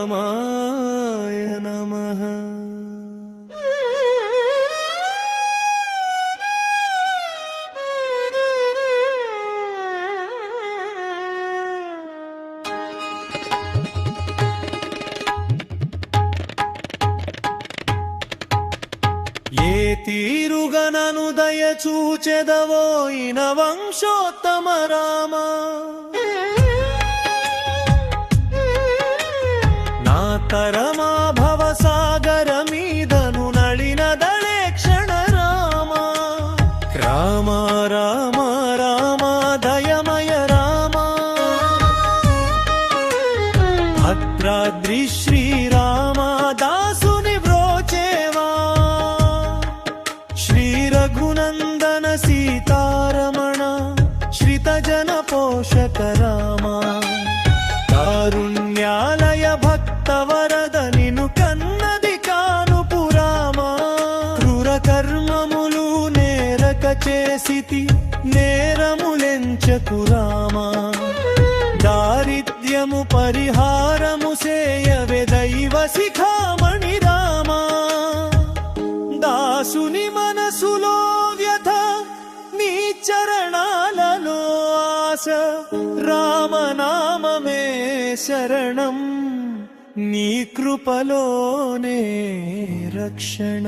శ్రీరామాయ నమః. ఏ తీరుగనను దయచూచెదవోయిన వంశోత్తమ రామ, నా తరమా భవసాగర మీదను నళినదళే క్షణ రామ. రామ రామ రామ దయమయ రామ, భద్రాద్రి శ్రీరామ దాసుని వ్రోచేవా. శ్రీ రఘునందన సీతారమణ శ్రితజన పోషక రామ, కారుణ్యాలయ భక్తవరద నిను కన్నది కానుపు రామ. క్రూర కర్మములు నేరక చేసితి నేరములెంచకు రామ, దారిద్ర్యము పరిహారము సేయవే దైవ శిఖామణి రామ. దాసుని మనసులో వ్యథ నీ చరణాలలో ఆశ, రామనామమే శరణం నీ కృపలోనే రక్షణ.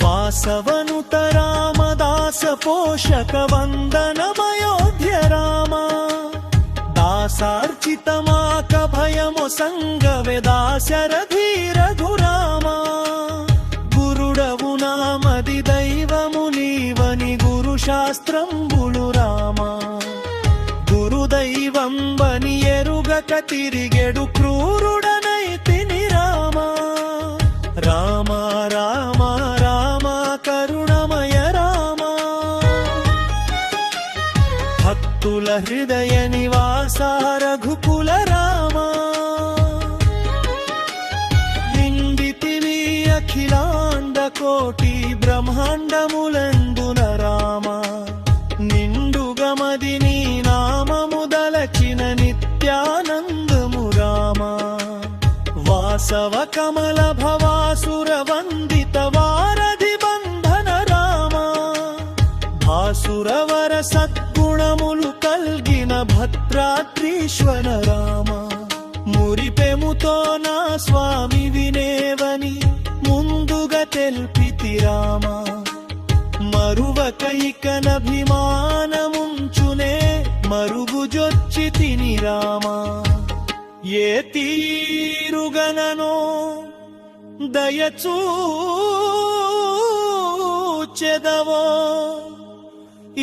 వాసవనుత రామదాస పోషక వందనమయోధ్య రామ, దాసార్చితమాక భయము సంగవే దాశరథి రఘురామ. గురుడవు నామది దైవము నీవని గురు శాస్త్రంబులు రామ, గురుదైవం వని ఎరుగక తిరిగెడు క్రూరుడనై తిని రామ. రామ రామ రామ కరుణమయ రామ, భక్తుల హృదయ నివాస రఘుకుల రామ. నిండితివి అఖిలాండ కోటి బ్రహ్మాండములందున రామ, నిండుగమది నీ నామము దలచిన నిత్యానందము రామ. వాసవ కమల భవాసుర వందిత వారధి బంధన రామ, భాసురవర సద్గుణములు కల్గిన భద్రాద్రీశ్వర రామ. మురిపెముతో నా స్వామి వినేవని ముందుగా తెల్పితి రామ, మరువకైకనభిమానముంచునే మరుగుజొచ్చి తిని రామ. ఏ తీరుగననో దయచూచెదవో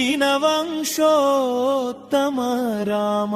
ఇన వంశోత్తమ రామ.